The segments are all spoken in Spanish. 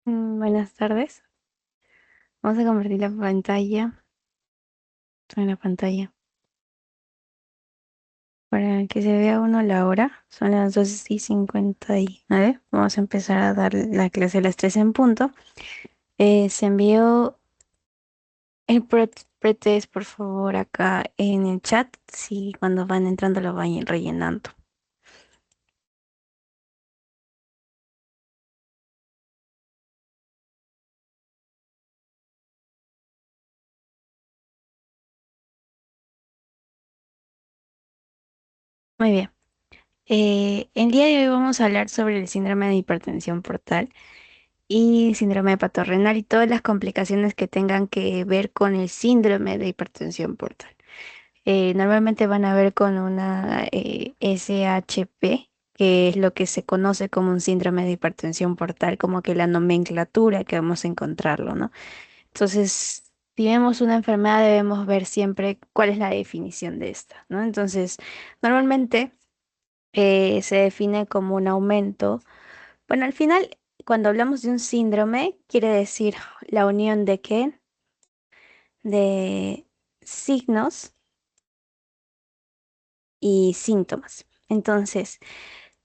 Buenas tardes. Vamos a compartir la pantalla. En la pantalla. Para que se vea uno la hora. Son las 12:59. Vamos a empezar a dar la clase a las 3 en punto. Se envió el pretest, por favor, acá en el chat. Si cuando van entrando lo van rellenando. Muy bien. El día de hoy vamos a hablar sobre el síndrome de hipertensión portal y síndrome hepatorrenal y todas las complicaciones que tengan que ver con el síndrome de hipertensión portal. Normalmente van a ver con una SHP, que es lo que se conoce como un síndrome de hipertensión portal, como que la nomenclatura que vamos a encontrarlo, ¿no? Entonces, si vemos una enfermedad, debemos ver siempre cuál es la definición de esta, ¿no? Entonces, normalmente se define como un aumento. Bueno, al final, cuando hablamos de un síndrome, quiere decir la unión de qué? De signos y síntomas. Entonces,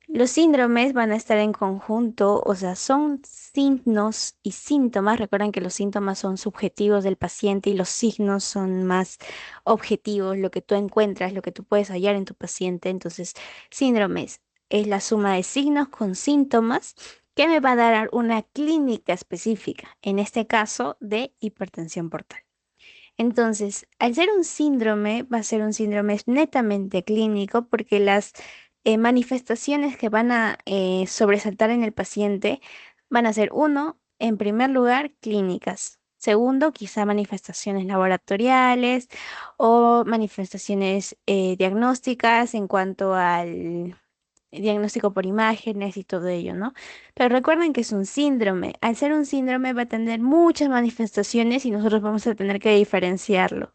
los síndromes van a estar en conjunto, o sea, son signos y síntomas. Recuerden que los síntomas son subjetivos del paciente y los signos son más objetivos, lo que tú encuentras, lo que tú puedes hallar en tu paciente. Entonces, síndromes es la suma de signos con síntomas que me va a dar una clínica específica, en este caso de hipertensión portal. Entonces, al ser un síndrome, va a ser un síndrome netamente clínico porque las manifestaciones que van a sobresaltar en el paciente van a ser, uno, en primer lugar, clínicas. Segundo, quizá manifestaciones laboratoriales o manifestaciones diagnósticas en cuanto al diagnóstico por imágenes y todo ello, ¿no? Pero recuerden que es un síndrome. Al ser un síndrome va a tener muchas manifestaciones y nosotros vamos a tener que diferenciarlo,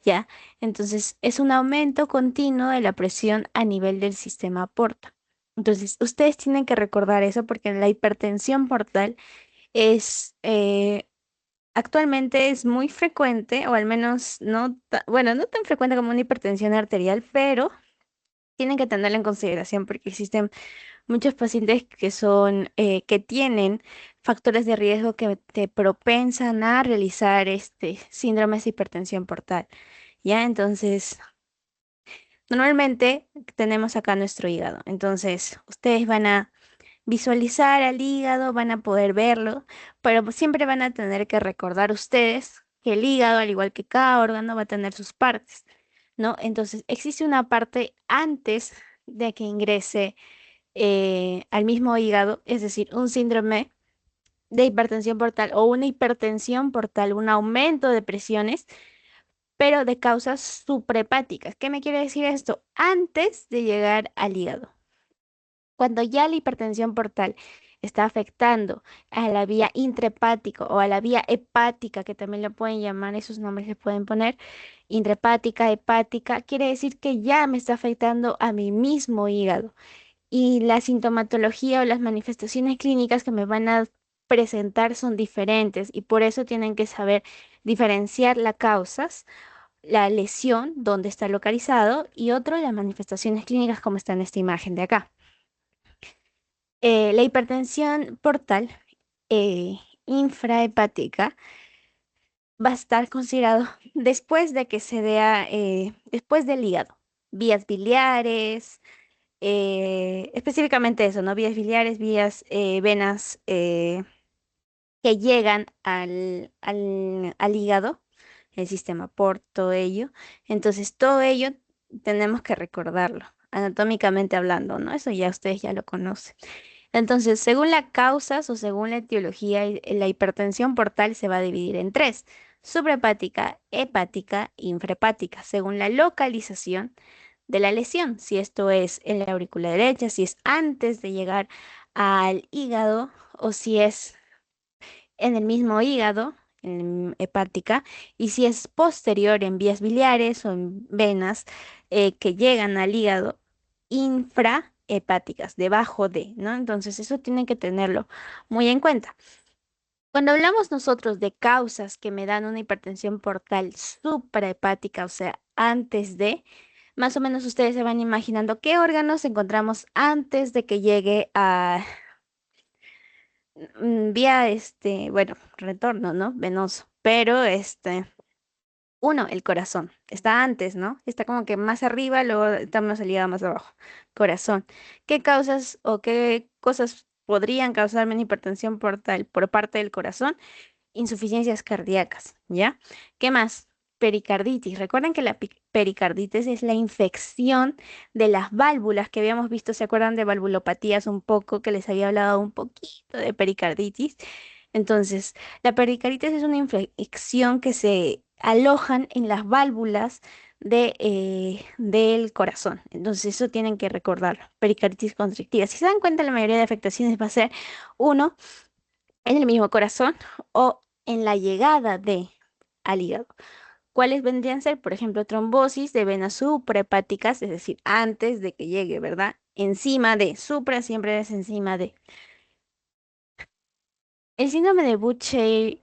¿ya? Entonces, es un aumento continuo de la presión a nivel del sistema porta. Entonces, ustedes tienen que recordar eso porque la hipertensión portal es, actualmente es muy frecuente, o al menos no, bueno, no tan frecuente como una hipertensión arterial, pero tienen que tenerla en consideración porque existen muchos pacientes que son, que tienen factores de riesgo que te propensan a realizar este síndrome de hipertensión portal. ¿Ya? Entonces, normalmente tenemos acá nuestro hígado. Entonces, ustedes van a visualizar al hígado, van a poder verlo, pero pues siempre van a tener que recordar ustedes que el hígado, al igual que cada órgano, va a tener sus partes, ¿no? Entonces, existe una parte antes de que ingrese al mismo hígado, es decir, un síndrome de hipertensión portal o una hipertensión portal, un aumento de presiones, pero de causas suprahepáticas. ¿Qué me quiere decir esto? Antes de llegar al hígado. Cuando ya la hipertensión portal está afectando a la vía intrahepática o a la vía hepática, que también le pueden llamar, esos nombres le pueden poner, intrahepática, hepática, quiere decir que ya me está afectando a mi mismo hígado y la sintomatología o las manifestaciones clínicas que me van a presentar son diferentes y por eso tienen que saber diferenciar las causas, la lesión, dónde está localizado y otro, las manifestaciones clínicas como está en esta imagen de acá. La hipertensión portal infrahepática va a estar considerado después de que se vea, después del hígado, vías biliares, específicamente eso, ¿no? Vías biliares, vías, venas que llegan al hígado, el sistema por todo ello. Entonces, todo ello tenemos que recordarlo, anatómicamente hablando, ¿no? Eso ya ustedes ya lo conocen. Entonces, según las causas o según la etiología, la hipertensión portal se va a dividir en tres: suprahepática, hepática, infrahepática, según la localización de la lesión, si esto es en la aurícula derecha, si es antes de llegar al hígado o si es en el mismo hígado, en hepática, y si es posterior en vías biliares o en venas que llegan al hígado, infrahepáticas, debajo de, ¿no? Entonces eso tienen que tenerlo muy en cuenta. Cuando hablamos nosotros de causas que me dan una hipertensión portal suprahepática, o sea, antes de, más o menos ustedes se van imaginando qué órganos encontramos antes de que llegue a vía bueno, retorno, ¿no? Venoso. Pero uno, el corazón. Está antes, ¿no? Está como que más arriba, luego está más salida más abajo. Corazón. ¿Qué causas o qué cosas podrían causarme una hipertensión portal por parte del corazón? Insuficiencias cardíacas, ¿ya? ¿Qué más? Pericarditis. Recuerden que la pericarditis es la infección de las válvulas que habíamos visto, ¿se acuerdan de valvulopatías un poco? Que les había hablado un poquito de pericarditis. Entonces, la pericarditis es una infección que se alojan en las válvulas del corazón. Entonces, eso tienen que recordarlo. Pericarditis constrictiva. Si se dan cuenta, la mayoría de afectaciones va a ser uno en el mismo corazón o en la llegada al hígado. ¿Cuáles vendrían a ser? Por ejemplo, trombosis de venas suprahepáticas, es decir, antes de que llegue, ¿verdad? Encima de, supra siempre es encima de. El síndrome de Buchay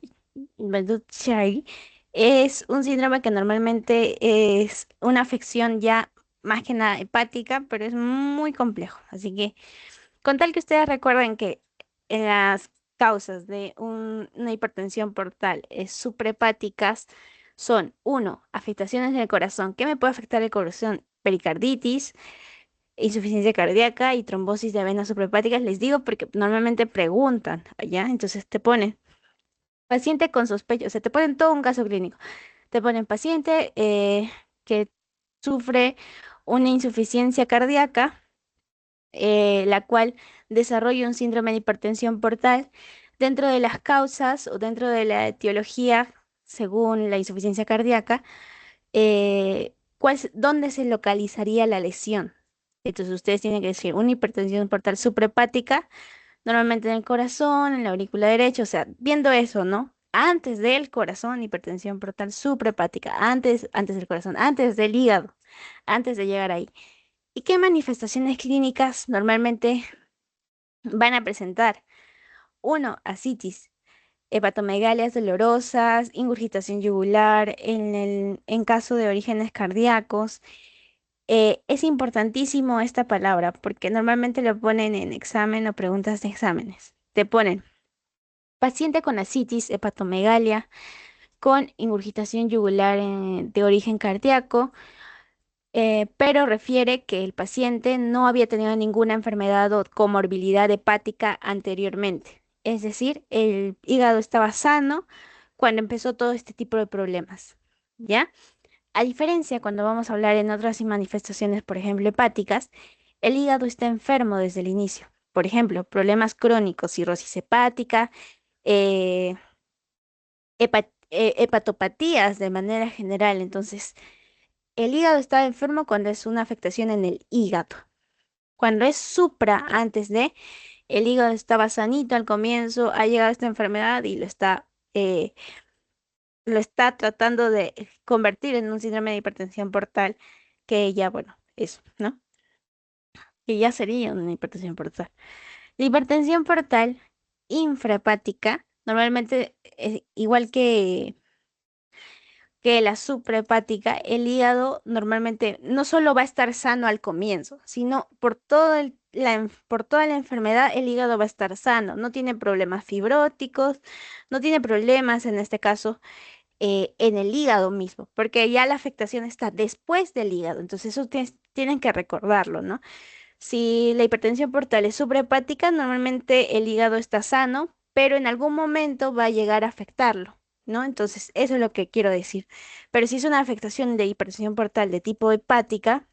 es un síndrome que normalmente es una afección ya más que nada hepática, pero es muy complejo. Así que con tal que ustedes recuerden que las causas de una hipertensión portal suprahepáticas son, uno, afectaciones en el corazón. ¿Qué me puede afectar el corazón? Pericarditis, insuficiencia cardíaca y trombosis de venas suprahepáticas. Les digo porque normalmente preguntan, ¿ya? Entonces te ponen paciente con sospecha, o sea, te ponen todo un caso clínico. Te ponen paciente que sufre una insuficiencia cardíaca la cual desarrolla un síndrome de hipertensión portal. Dentro de las causas o dentro de la etiología, según la insuficiencia cardíaca, ¿dónde se localizaría la lesión? Entonces ustedes tienen que decir una hipertensión portal suprahepática, normalmente en el corazón, en la aurícula derecha, o sea, viendo eso, ¿no? Antes del corazón, hipertensión portal suprahepática, antes del corazón, antes del hígado, antes de llegar ahí. ¿Y qué manifestaciones clínicas normalmente van a presentar? Uno, ascitis, hepatomegalías dolorosas, ingurgitación yugular, en caso de orígenes cardíacos. Es importantísimo esta palabra porque normalmente lo ponen en examen o preguntas de exámenes. Te ponen paciente con ascitis, hepatomegalia, con ingurgitación yugular de origen cardíaco, pero refiere que el paciente no había tenido ninguna enfermedad o comorbilidad hepática anteriormente. Es decir, el hígado estaba sano cuando empezó todo este tipo de problemas. ¿Ya? A diferencia, cuando vamos a hablar en otras manifestaciones, por ejemplo, hepáticas, el hígado está enfermo desde el inicio. Por ejemplo, problemas crónicos, cirrosis hepática, eh, hepatopatías de manera general. Entonces, el hígado está enfermo cuando es una afectación en el hígado. Cuando es supra, antes de, el hígado estaba sanito al comienzo, ha llegado esta enfermedad y lo está tratando de convertir en un síndrome de hipertensión portal, que ya, bueno, eso, ¿no? Que ya sería una hipertensión portal. La hipertensión portal infrahepática, normalmente, igual que la suprahepática, el hígado normalmente no solo va a estar sano al comienzo, sino por toda la enfermedad el hígado va a estar sano, no tiene problemas fibróticos, no tiene problemas en este caso en el hígado mismo, porque ya la afectación está después del hígado, entonces eso tienen que recordarlo, ¿no? Si la hipertensión portal es suprahepática, normalmente el hígado está sano, pero en algún momento va a llegar a afectarlo, ¿no? Entonces, eso es lo que quiero decir. Pero si es una afectación de hipertensión portal de tipo hepática,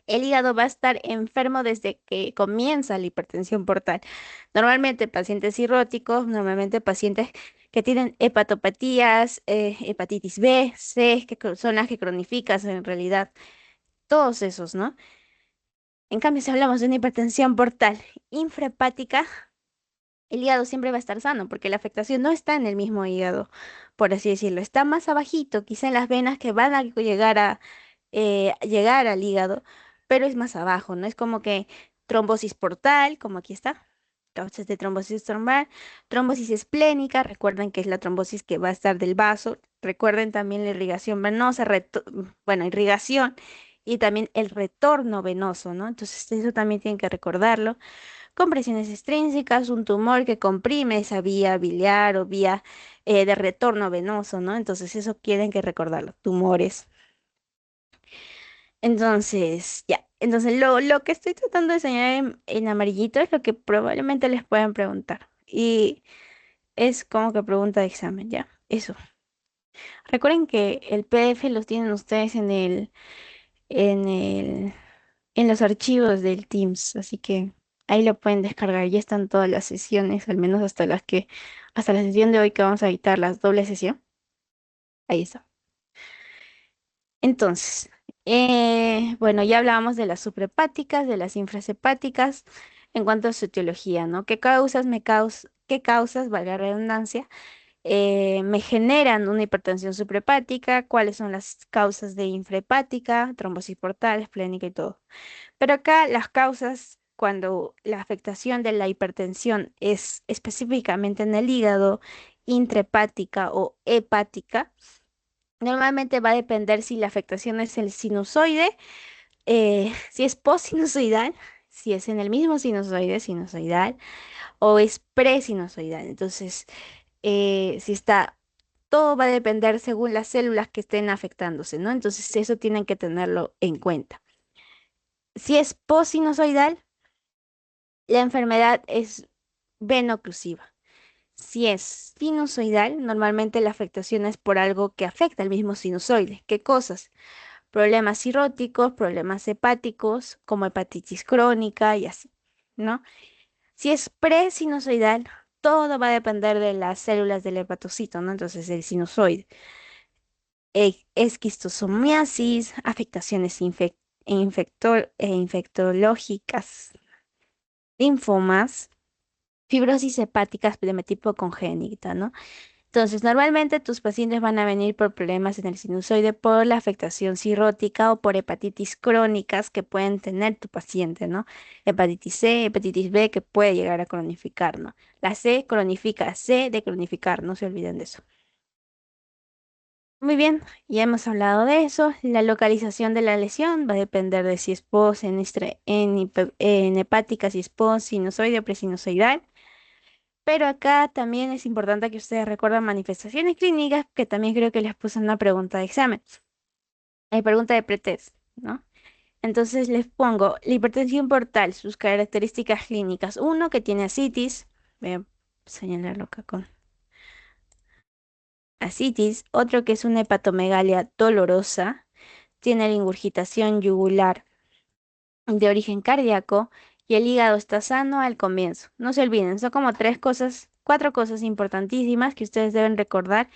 el hígado va a estar enfermo desde que comienza la hipertensión portal. Normalmente pacientes cirróticos, normalmente pacientes que tienen hepatopatías, hepatitis B, C, son las que cronificas en realidad, todos esos, ¿no? En cambio, si hablamos de una hipertensión portal infrahepática, el hígado siempre va a estar sano porque la afectación no está en el mismo hígado, por así decirlo. Está más abajito, quizá en las venas que van a llegar al hígado, pero es más abajo, ¿no? Es como que trombosis portal, como aquí está. Causas de trombosis normal, trombosis esplénica, recuerden que es la trombosis que va a estar del vaso. Recuerden también la irrigación venosa, bueno, irrigación y también el retorno venoso, ¿no? Entonces eso también tienen que recordarlo. Compresiones extrínsecas, un tumor que comprime esa vía biliar o vía de retorno venoso, ¿no? Entonces eso tienen que recordarlo, tumores. Entonces, ya. Entonces, lo que estoy tratando de señalar en amarillito es lo que probablemente les puedan preguntar. Y es como que pregunta de examen, ¿ya? Eso. Recuerden que el PDF los tienen ustedes en el, en los archivos del Teams, así que ahí lo pueden descargar. Ya están todas las sesiones, al menos hasta la sesión de hoy que vamos a editar las doble sesión. Ahí está. Entonces, bueno, ya hablábamos de las suprahepáticas, de las infrahepáticas, en cuanto a su etiología, ¿no? ¿Qué causas, valga la redundancia, me generan una hipertensión suprahepática? ¿Cuáles son las causas de infrahepática, trombosis portal, esplénica y todo? Pero acá las causas, cuando la afectación de la hipertensión es específicamente en el hígado, intrahepática o hepática, normalmente va a depender si la afectación es el sinusoide, si es postsinusoidal, si es en el mismo sinusoide, sinusoidal, o es presinusoidal. Entonces, si está, todo va a depender según las células que estén afectándose, ¿no? Entonces, eso tienen que tenerlo en cuenta. Si es postsinusoidal, la enfermedad es veno-oclusiva. Si es sinusoidal, normalmente la afectación es por algo que afecta al mismo sinusoide. ¿Qué cosas? Problemas cirróticos, problemas hepáticos, como hepatitis crónica y así, ¿no? Si es presinusoidal, todo va a depender de las células del hepatocito, ¿no? Entonces, el sinusoide. Esquistosomiasis, afectaciones infectológicas, linfomas, fibrosis hepáticas de tipo congénita, ¿no? Entonces, normalmente tus pacientes van a venir por problemas en el sinusoide por la afectación cirrótica o por hepatitis crónicas que pueden tener tu paciente, ¿no? Hepatitis C, hepatitis B que puede llegar a cronificar, ¿no? La C cronifica, C de cronificar, no se olviden de eso. Muy bien, ya hemos hablado de eso. La localización de la lesión va a depender de si es en hepática, si es post, sinusoide o presinusoidal. Pero acá también es importante que ustedes recuerden manifestaciones clínicas, que también creo que les puse en una pregunta de examen. Hay pregunta de pretest, ¿no? Entonces les pongo la hipertensión portal, sus características clínicas. Uno, que tiene ascitis. Voy a señalarlo acá con ascitis. Otro, que es una hepatomegalia dolorosa. Tiene la ingurgitación yugular de origen cardíaco y el hígado está sano al comienzo. No se olviden, son como tres cosas, cuatro cosas importantísimas que ustedes deben recordar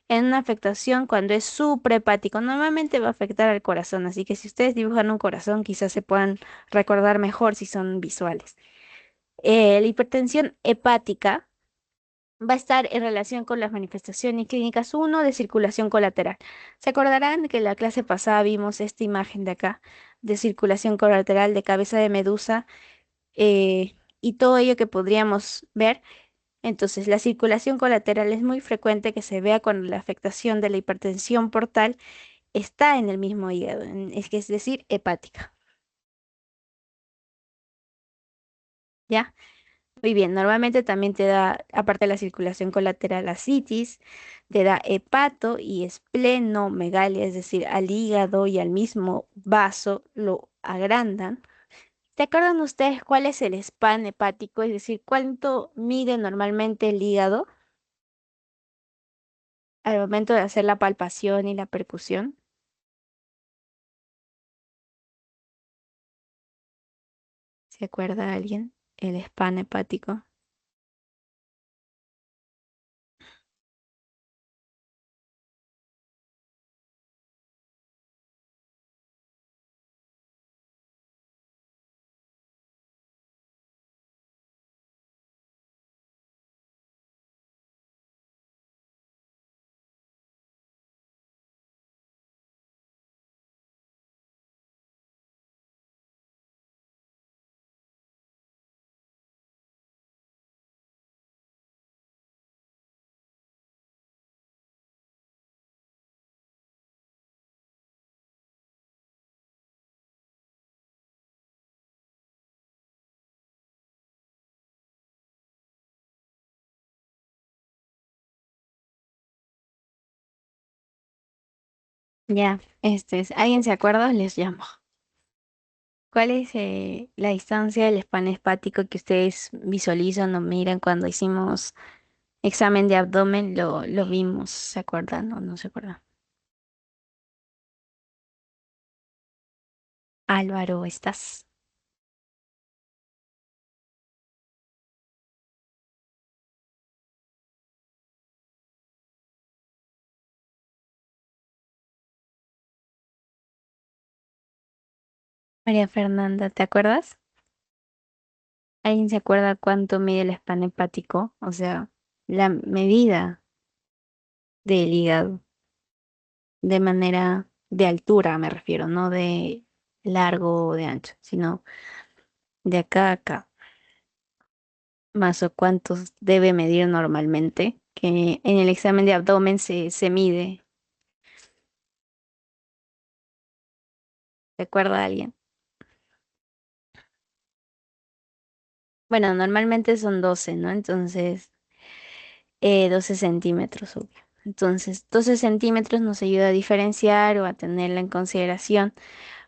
en una afectación cuando es suprahepático. Normalmente va a afectar al corazón, así que si ustedes dibujan un corazón, quizás se puedan recordar mejor si son visuales. La hipertensión hepática va a estar en relación con las manifestaciones clínicas uno de circulación colateral. Se acordarán que en la clase pasada vimos esta imagen de acá, de circulación colateral de cabeza de medusa y todo ello que podríamos ver. Entonces, la circulación colateral es muy frecuente que se vea cuando la afectación de la hipertensión portal está en el mismo hígado, es decir, hepática. ¿Ya? Muy bien, normalmente también te da, aparte de la circulación colateral, ascitis, te da hepato y esplenomegalia, es decir, al hígado y al mismo vaso lo agrandan. ¿Se acuerdan ustedes cuál es el span hepático? Es decir, cuánto mide normalmente el hígado al momento de hacer la palpación y la percusión. ¿Se acuerda alguien? El span hepático. Ya, ¿alguien se acuerda? Les llamo. ¿Cuál es la distancia del span hepático que ustedes visualizan o miran cuando hicimos examen de abdomen? Lo vimos, ¿se acuerdan o no se acuerdan? Álvaro, ¿estás? María Fernanda, ¿te acuerdas? ¿Alguien se acuerda cuánto mide el span hepático? O sea, la medida del hígado de manera de altura, me refiero, no de largo o de ancho, sino de acá a acá. Más o cuántos debe medir normalmente, que en el examen de abdomen se mide. ¿Se acuerda alguien? Bueno, normalmente son 12, ¿no? Entonces, 12 centímetros, obvio. Entonces, 12 centímetros nos ayuda a diferenciar o a tenerla en consideración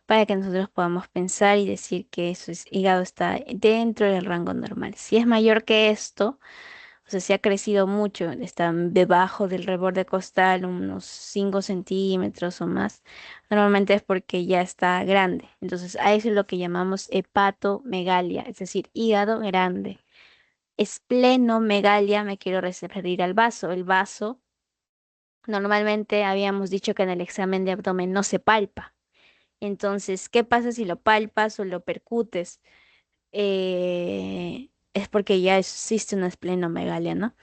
para que nosotros podamos pensar y decir que hígado está dentro del rango normal. Si es mayor que esto, o sea, si ha crecido mucho, está debajo del reborde costal, unos 5 centímetros o más, normalmente es porque ya está grande. Entonces, a eso es lo que llamamos hepatomegalia, es decir, hígado grande. Esplenomegalia, me quiero referir al vaso. El vaso, normalmente habíamos dicho que en el examen de abdomen no se palpa. Entonces, ¿qué pasa si lo palpas o lo percutes? Es porque ya existe una esplenomegalia, ¿no?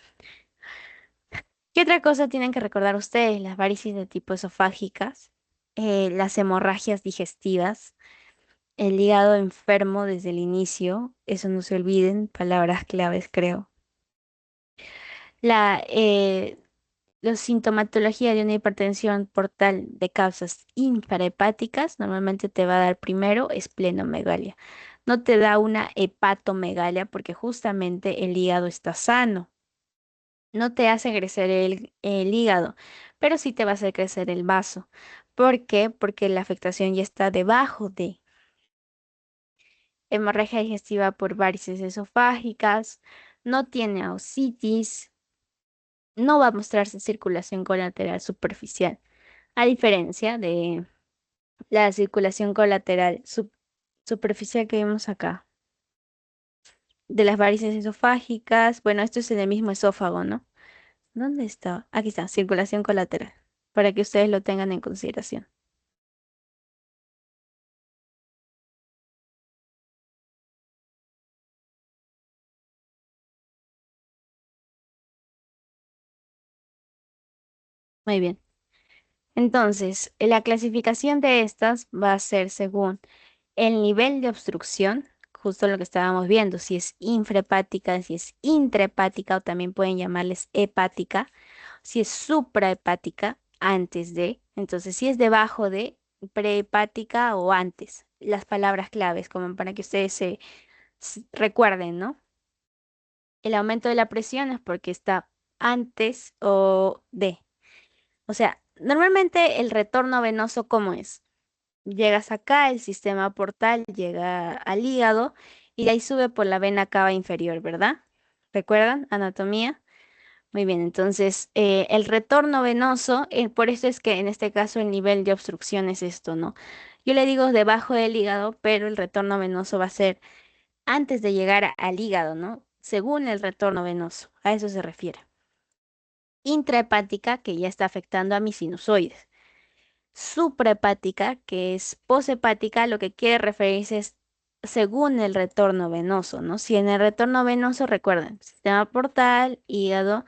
¿Qué otra cosa tienen que recordar ustedes? Las varices de tipo esofágicas, las hemorragias digestivas, el hígado enfermo desde el inicio, eso no se olviden, palabras claves creo. La, sintomatología de una hipertensión portal de causas infrahepáticas normalmente te va a dar primero esplenomegalia. No te da una hepatomegalia porque justamente el hígado está sano. No te hace crecer el hígado, pero sí te va a hacer crecer el vaso. ¿Por qué? Porque la afectación ya está debajo de hemorragia digestiva por varices esofágicas, no tiene ausitis, no va a mostrarse circulación colateral superficial, a diferencia de la circulación colateral superficial que vimos acá, de las varices esofágicas. Bueno, esto es en el mismo esófago, ¿no? ¿Dónde está? Aquí está, circulación colateral, para que ustedes lo tengan en consideración. Muy bien. Entonces, la clasificación de estas va a ser según el nivel de obstrucción, justo lo que estábamos viendo, si es infrahepática, si es intrahepática o también pueden llamarles hepática, si es suprahepática, antes de, entonces si es debajo de, prehepática o antes. Las palabras claves, como para que ustedes se recuerden, ¿no? El aumento de la presión es porque está antes o de. O sea, normalmente el retorno venoso, ¿cómo es? Llegas acá, el sistema portal llega al hígado y de ahí sube por la vena cava inferior, ¿verdad? ¿Recuerdan? Anatomía. Muy bien, entonces el retorno venoso, por eso es que en este caso el nivel de obstrucción es esto, ¿no? Yo le digo debajo del hígado, pero el retorno venoso va a ser antes de llegar al hígado, ¿no? Según el retorno venoso, a eso se refiere. Intrahepática, que ya está afectando a mis sinusoides. Suprahepática, que es poshepática, lo que quiere referirse es según el retorno venoso, ¿no? Si en el retorno venoso, recuerden, sistema portal, hígado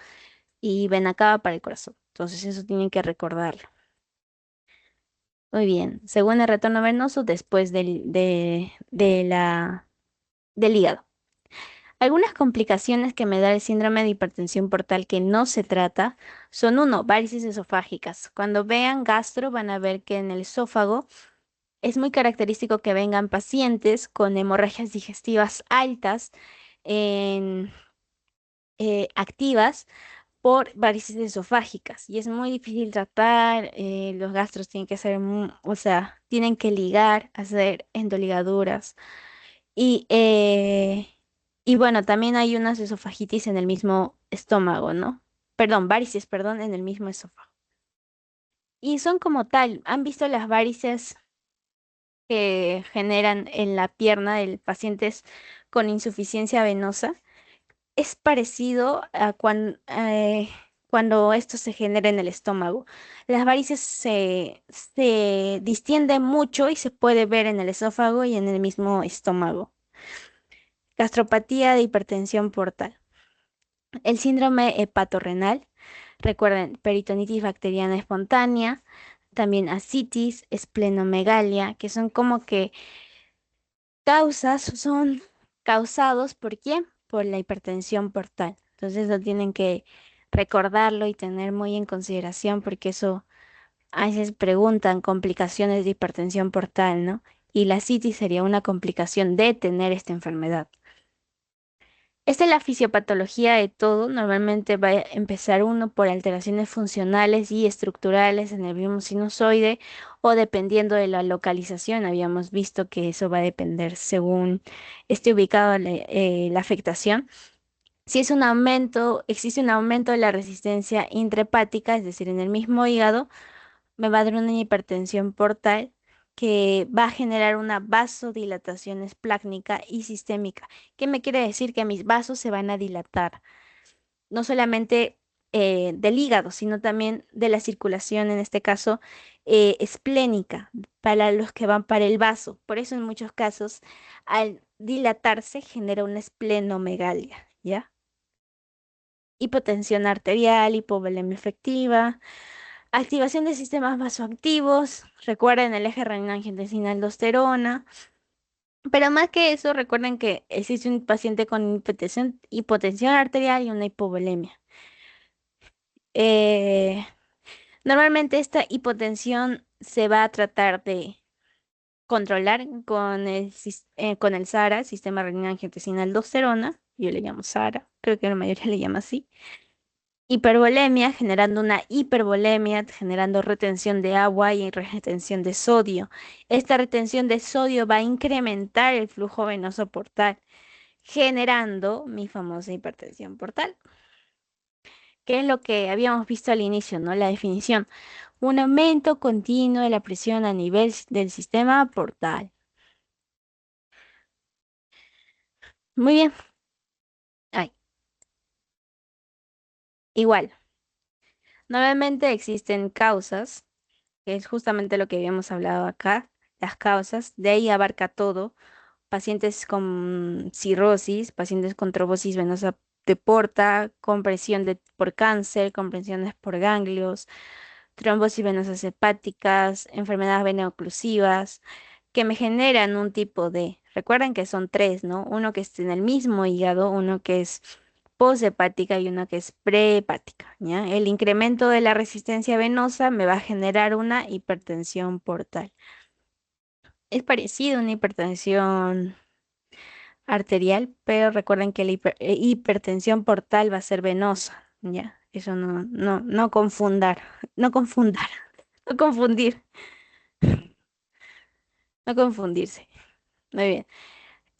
y vena cava para el corazón. Entonces eso tienen que recordarlo. Muy bien, según el retorno venoso, después del hígado. Algunas complicaciones que me da el síndrome de hipertensión portal que no se trata son uno, varices esofágicas. Cuando vean gastro van a ver que en el esófago es muy característico que vengan pacientes con hemorragias digestivas altas, en- activas, por varices esofágicas y es muy difícil tratar. Los gastros tienen que ser, o sea, tienen que ligar, hacer endoligaduras y, y bueno, también hay unas esofagitis en el mismo estómago, ¿no? Perdón, varices, perdón, en el mismo esófago. Y son como tal, ¿han visto las varices que generan en la pierna de pacientes con insuficiencia venosa? Es parecido a cuando esto se genera en el estómago. Las varices se distienden mucho y se puede ver en el esófago y en el mismo estómago. Gastropatía de hipertensión portal. El síndrome hepatorrenal. Recuerden, peritonitis bacteriana espontánea, también ascitis, esplenomegalia, que son como que son causados ¿por quién? Por la hipertensión portal. Entonces eso tienen que recordarlo y tener muy en consideración porque eso a veces preguntan complicaciones de hipertensión portal, ¿no? Y la citis sería una complicación de tener esta enfermedad. Esta es la fisiopatología de todo. Normalmente va a empezar uno por alteraciones funcionales y estructurales en el mismo sinusoide o dependiendo de la localización. Habíamos visto que eso va a depender según esté ubicado la afectación. Si es un aumento, existe un aumento de la resistencia intrahepática, es decir, en el mismo hígado, me va a dar una hipertensión portal que va a generar una vasodilatación esplácnica y sistémica. ¿Qué me quiere decir? Que mis vasos se van a dilatar, no solamente del hígado, sino también de la circulación, en este caso, esplénica, para los que van para el vaso. Por eso en muchos casos, al dilatarse, genera una esplenomegalia, ¿ya? Hipotensión arterial, hipovolemia efectiva. Activación de sistemas vasoactivos. Recuerden el eje renina-angiotensina-aldosterona. Pero más que eso, recuerden que existe un paciente con hipotensión arterial y una hipovolemia. Eh, Normalmente esta hipotensión se va a tratar de controlar con el SARA, sistema renina-angiotensina-aldosterona. Yo le llamo SARA, creo que la mayoría le llama así. Hipervolemia, generando una hipervolemia, generando retención de agua y retención de sodio. Esta retención de sodio va a incrementar el flujo venoso portal, generando mi famosa hipertensión portal, que es lo que habíamos visto al inicio, ¿no? La definición, un aumento continuo de la presión a nivel del sistema portal. Muy bien. Ay, igual. Normalmente existen causas, que es justamente lo que habíamos hablado acá, las causas, de ahí abarca todo pacientes con cirrosis, pacientes con trombosis venosa de porta, compresión por cáncer, compresiones por ganglios, trombosis venosas hepáticas, enfermedades veno-oclusivas, que me generan un tipo de, recuerden que son tres, ¿no? Uno que está en el mismo hígado, uno que es poshepática y uno que es prehepática, ¿ya? El incremento de la resistencia venosa me va a generar una hipertensión portal. Es parecido a una hipertensión arterial, pero recuerden que la hipertensión portal va a ser venosa, ¿ya? Eso no confundar, no confundar, no confundir, no confundirse. Muy bien.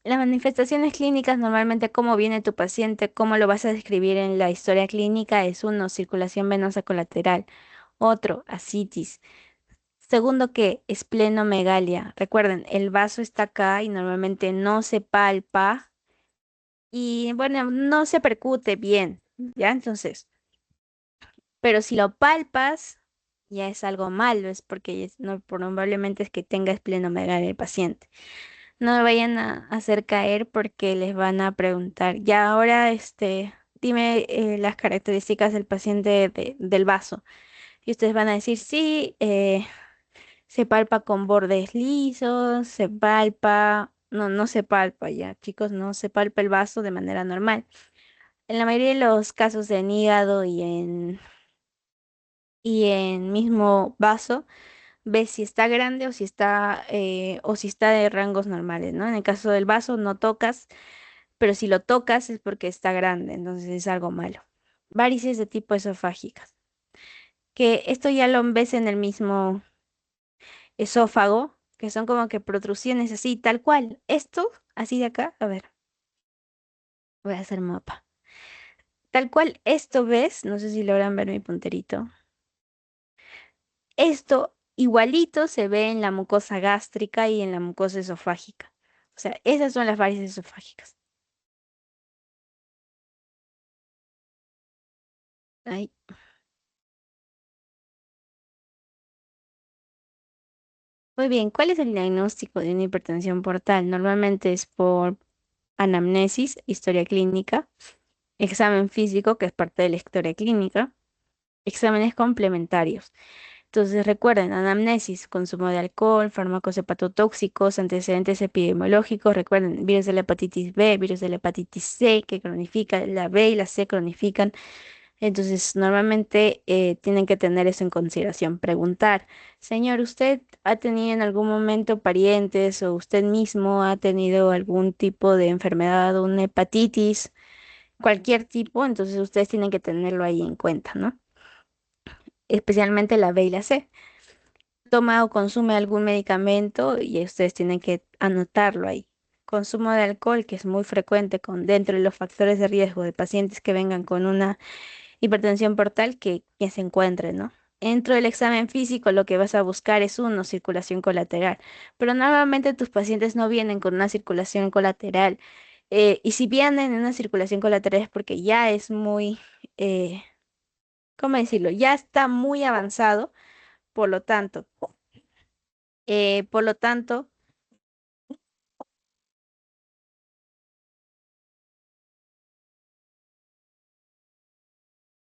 Las manifestaciones clínicas, normalmente cómo viene tu paciente, cómo lo vas a describir en la historia clínica, es uno, circulación venosa colateral, otro, ascitis. Segundo, que esplenomegalia. Recuerden, el vaso está acá y normalmente no se palpa y bueno, no se percute bien, ¿ya? Entonces, pero si lo palpas, ya es algo malo, es porque no, probablemente es que tenga esplenomegalia el paciente. No me vayan a hacer caer porque les van a preguntar, ya ahora, dime las características del paciente del vaso. Y ustedes van a decir, sí, se palpa con bordes lisos, se palpa, no se palpa ya, chicos, no se palpa el vaso de manera normal. En la mayoría de los casos en hígado y en mismo vaso, ves si está grande o si está de rangos normales, ¿no? En el caso del vaso no tocas, pero si lo tocas es porque está grande, entonces es algo malo. varices de tipo esofágicas, que esto ya lo ves en el mismo esófago, que son como que protrusiones así, tal cual. Esto, así de acá, a ver, voy a hacer mapa. Tal cual, esto ves, no sé si logran ver mi punterito. Esto igualito se ve en la mucosa gástrica y en la mucosa esofágica. O sea, esas son las varices esofágicas. Ahí. Muy bien, ¿cuál es el diagnóstico de una hipertensión portal? Normalmente es por anamnesis, historia clínica, examen físico, que es parte de la historia clínica, exámenes complementarios. Entonces recuerden, anamnesis, consumo de alcohol, fármacos hepatotóxicos, antecedentes epidemiológicos, recuerden, virus de la hepatitis B, virus de la hepatitis C, que cronifica, la B y la C cronifican. Entonces, normalmente tienen que tener eso en consideración. Preguntar, señor, ¿usted ha tenido en algún momento parientes o usted mismo ha tenido algún tipo de enfermedad, una hepatitis, cualquier tipo? Entonces, ustedes tienen que tenerlo ahí en cuenta, ¿no? Especialmente la B y la C. Toma o consume algún medicamento y ustedes tienen que anotarlo ahí. Consumo de alcohol, que es muy frecuente con dentro de los factores de riesgo de pacientes que vengan con una hipertensión portal que se encuentre, ¿no? Dentro del examen físico lo que vas a buscar es uno, circulación colateral, pero normalmente tus pacientes no vienen con una circulación colateral. Y si vienen en una circulación colateral es porque ya es muy, eh, ¿cómo decirlo? Ya está muy avanzado, por lo tanto, por lo tanto,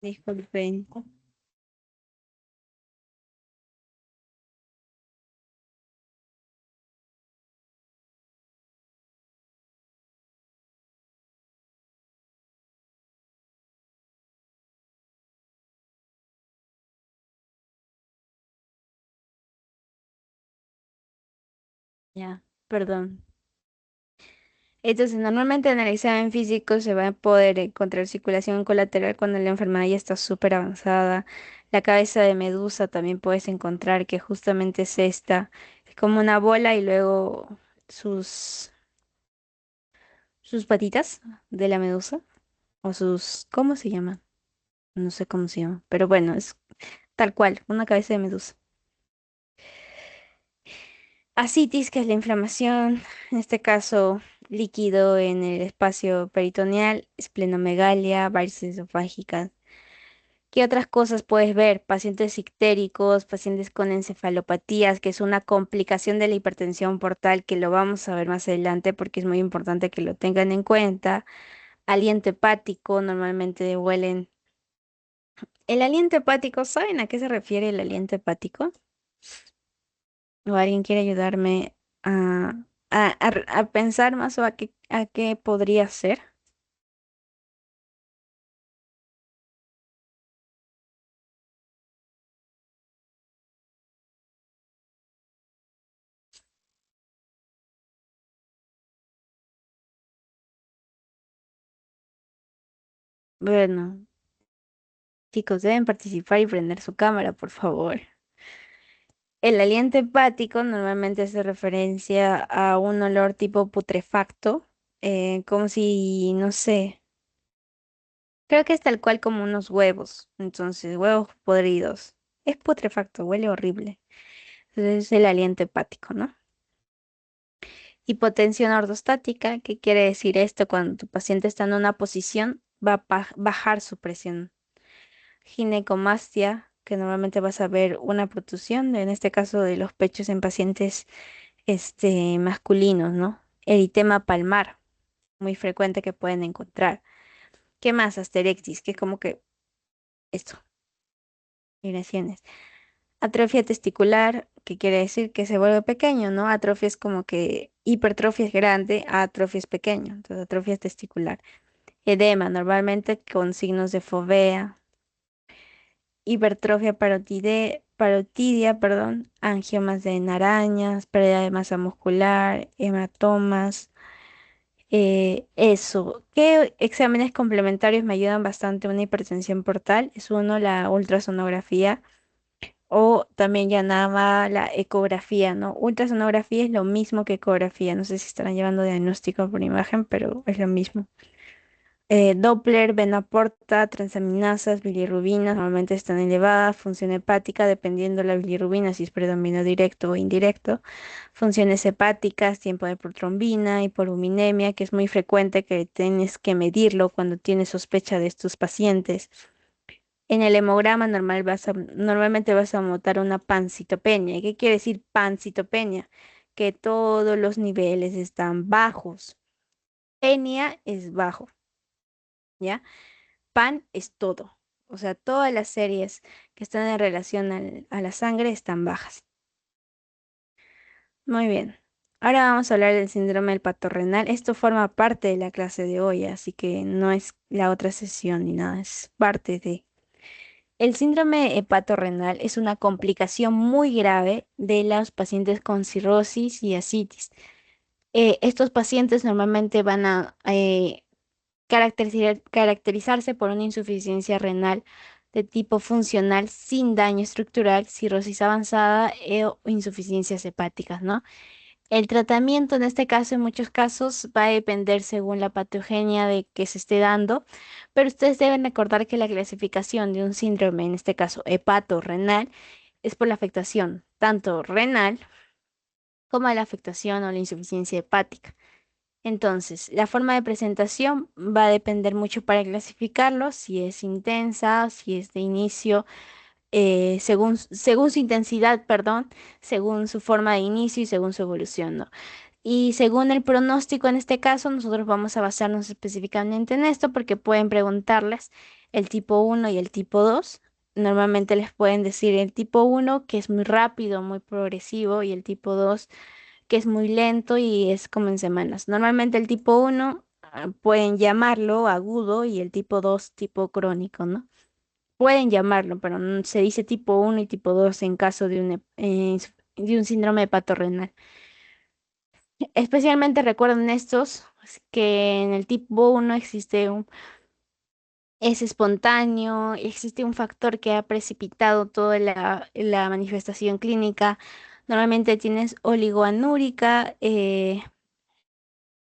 disculpen, ya, perdón. Entonces, normalmente en el examen físico se va a poder encontrar circulación colateral cuando la enfermedad ya está súper avanzada. La cabeza de medusa también puedes encontrar que justamente es esta. Es como una bola y luego sus, sus patitas de la medusa. O sus, ¿cómo se llama? No sé cómo se llama. Pero bueno, es tal cual, una cabeza de medusa. Ascitis, que es la inflamación, en este caso líquido en el espacio peritoneal, esplenomegalia, varices esofágicas. ¿Qué otras cosas puedes ver? Pacientes ictéricos, pacientes con encefalopatías, que es una complicación de la hipertensión portal, que lo vamos a ver más adelante porque es muy importante que lo tengan en cuenta. Aliento hepático, normalmente huelen. El aliento hepático, ¿saben a qué se refiere el aliento hepático? ¿O alguien quiere ayudarme a pensar más o a qué podría ser? Bueno, chicos, deben participar y prender su cámara, por favor. El aliento hepático normalmente hace referencia a un olor tipo putrefacto, como si, no sé, creo que es tal cual como unos huevos, entonces huevos podridos. Es putrefacto, huele horrible. Entonces es el aliento hepático, ¿no? Hipotensión ortostática, ¿qué quiere decir esto? Cuando tu paciente está en una posición, va a bajar su presión. Ginecomastia, que normalmente vas a ver una protusión, en este caso de los pechos en pacientes masculinos, ¿no? Eritema palmar, muy frecuente que pueden encontrar. ¿Qué más? Asterexis, que es como que esto, migraciones. Atrofia testicular, que quiere decir que se vuelve pequeño, ¿no? Atrofia es como que hipertrofia es grande, atrofia es pequeño, entonces atrofia es testicular. Edema, normalmente con signos de fovea. Hipertrofia parotidia, perdón, angiomas de arañas, pérdida de masa muscular, hematomas. Eso. ¿Qué exámenes complementarios me ayudan bastante a una hipertensión portal? Es uno, la ultrasonografía o también llamada la ecografía, ¿no? Ultrasonografía es lo mismo que ecografía. No sé si estarán llevando diagnóstico por imagen, pero es lo mismo. Doppler, vena porta, transaminasas, bilirrubinas, normalmente están elevadas, función hepática, dependiendo de la bilirrubina, si es predominio directo o indirecto, funciones hepáticas, tiempo de protrombina, hiporuminemia, que es muy frecuente que tienes que medirlo cuando tienes sospecha de estos pacientes. En el hemograma normalmente vas a notar una pancitopenia. ¿Y qué quiere decir pancitopenia? Que todos los niveles están bajos. Penia es bajo, ¿ya? Pan es todo. O sea, todas las series que están en relación a la sangre están bajas. Muy bien. Ahora vamos a hablar del síndrome del pato renal. Esto forma parte de la clase de hoy, así que no es la otra sesión ni nada, es parte de. El síndrome hepatorrenal es una complicación muy grave de los pacientes con cirrosis y ascitis. Estos pacientes normalmente van a caracterizarse por una insuficiencia renal de tipo funcional sin daño estructural, cirrosis avanzada o insuficiencias hepáticas, ¿no? El tratamiento en este caso, en muchos casos, va a depender según la patogenia de que se esté dando, pero ustedes deben recordar que la clasificación de un síndrome, en este caso hepatorrenal, es por la afectación tanto renal como la afectación o la insuficiencia hepática. Entonces, la forma de presentación va a depender mucho para clasificarlo, si es intensa, si es de inicio, según su intensidad, perdón, según su forma de inicio y según su evolución, ¿no? Y según el pronóstico en este caso, nosotros vamos a basarnos específicamente en esto porque pueden preguntarles el tipo uno y el tipo 2. Normalmente les pueden decir el tipo uno que es muy rápido, muy progresivo y el tipo 2 que es muy lento y es como en semanas. Normalmente el tipo uno pueden llamarlo agudo y el tipo 2 tipo crónico, ¿no? Pueden llamarlo, pero se dice tipo uno y tipo 2 en caso de un síndrome hepatorrenal. Especialmente recuerden estos que en el tipo uno es espontáneo, existe un factor que ha precipitado toda la manifestación clínica. Normalmente tienes oligoanúrica,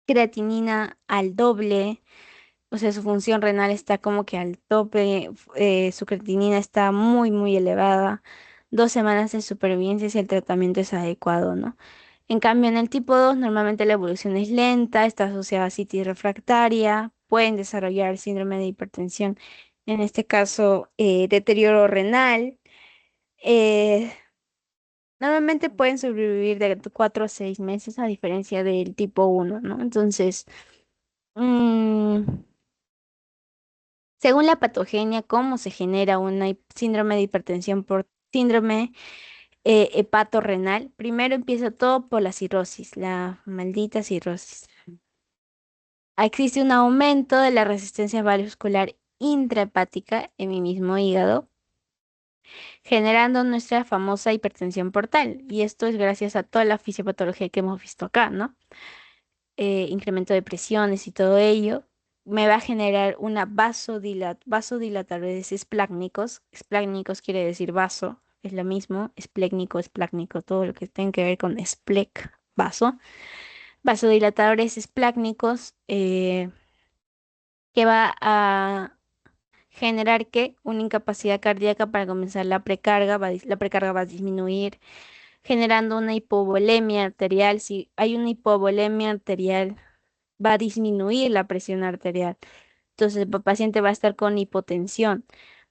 creatinina al doble, o sea, su función renal está como que al tope, su creatinina está muy, muy elevada. 2 semanas de supervivencia si el tratamiento es adecuado, ¿no? En cambio, en el tipo 2 normalmente la evolución es lenta, está asociada a citis refractaria, pueden desarrollar síndrome de hipertensión, en este caso, deterioro renal. eh, Normalmente pueden sobrevivir de 4 a 6 meses, a diferencia del tipo uno, ¿no? Entonces, mm, según la patogenia, cómo se genera una síndrome de hipertensión por síndrome hepatorrenal, primero empieza todo por la cirrosis, la maldita cirrosis. Existe un aumento de la resistencia vascular intrahepática en mi mismo hígado, generando nuestra famosa hipertensión portal. Y esto es gracias a toda la fisiopatología que hemos visto acá, ¿no? Incremento de presiones y todo ello. Me va a generar una vasodilatadores esplácnicos. Esplácnicos quiere decir vaso, es lo mismo. Esplécnico, todo lo que tenga que ver con esplec, vaso. Vasodilatadores esplácnicos que va a generar que una incapacidad cardíaca para comenzar la precarga va a disminuir, generando una hipovolemia arterial. Si hay una hipovolemia arterial, va a disminuir la presión arterial. Entonces el paciente va a estar con hipotensión.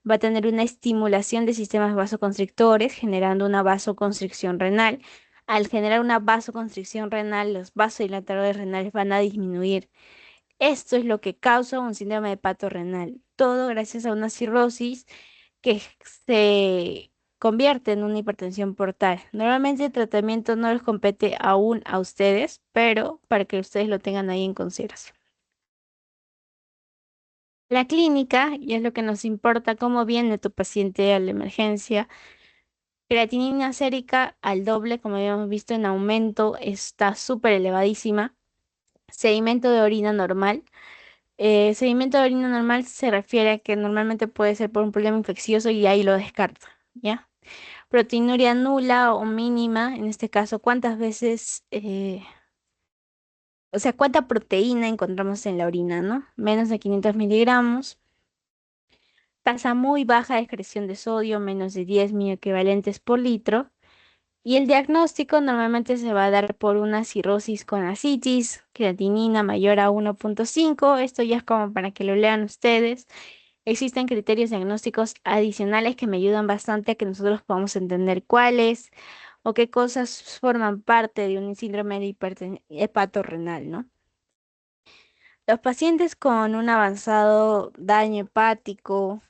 Va a tener una estimulación de sistemas vasoconstrictores, generando una vasoconstricción renal. Al generar una vasoconstricción renal, los vasodilatadores renales van a disminuir. Esto es lo que causa un síndrome de pato renal. Todo gracias a una cirrosis que se convierte en una hipertensión portal. Normalmente el tratamiento no les compete aún a ustedes, pero para que ustedes lo tengan ahí en consideración. La clínica, y es lo que nos importa, cómo viene tu paciente a la emergencia. Creatinina sérica al doble, como habíamos visto en aumento, está súper elevadísima. Sedimento de orina normal. Sedimento de orina normal se refiere a que normalmente puede ser por un problema infeccioso y ahí lo descarta, ¿ya? Proteinuria nula o mínima, en este caso, ¿cuántas veces, o sea, cuánta proteína encontramos en la orina, ¿no? Menos de 500 miligramos. Tasa muy baja de excreción de sodio, menos de 10 mioequivalentes por litro. Y el diagnóstico normalmente se va a dar por una cirrosis con ascitis, creatinina mayor a 1,5. Esto ya es como para que lo lean ustedes. Existen criterios diagnósticos adicionales que me ayudan bastante a que nosotros podamos entender cuáles o qué cosas forman parte de un síndrome de hepatorrenal, ¿no? Los pacientes con un avanzado daño hepático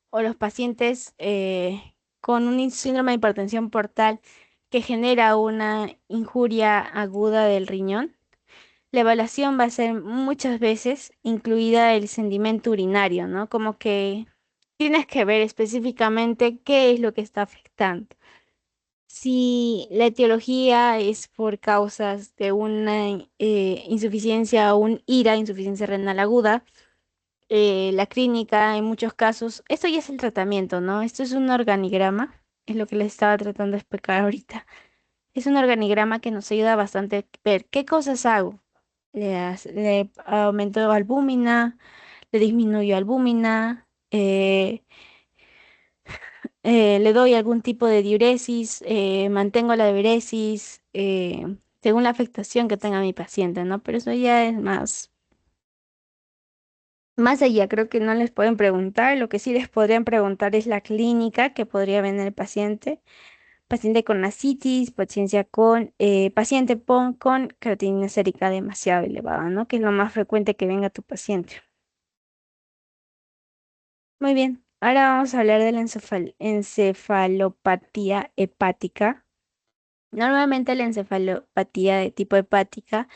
o los pacientes con un síndrome de hipertensión portal que genera una injuria aguda del riñón, la evaluación va a ser muchas veces incluida el sedimento urinario, ¿no? Como que tienes que ver específicamente qué es lo que está afectando. Si la etiología es por causas de una insuficiencia o un IRA, insuficiencia renal aguda, la clínica en muchos casos, esto ya es el tratamiento, ¿no? Esto es un organigrama, es lo que les estaba tratando de explicar ahorita. Es un organigrama que nos ayuda bastante a ver qué cosas hago. Le aumento albúmina, le disminuyo albúmina, le doy algún tipo de diuresis, mantengo la diuresis, según la afectación que tenga mi paciente, ¿no? Pero eso ya es más allá, creo que no les pueden preguntar. Lo que sí les podrían preguntar es la clínica que podría venir el paciente. Paciente con ascitis, paciente con creatinina sérica demasiado elevada, ¿no? Que es lo más frecuente que venga tu paciente. Muy bien, ahora vamos a hablar de la encefalopatía hepática. Normalmente la encefalopatía de tipo hepática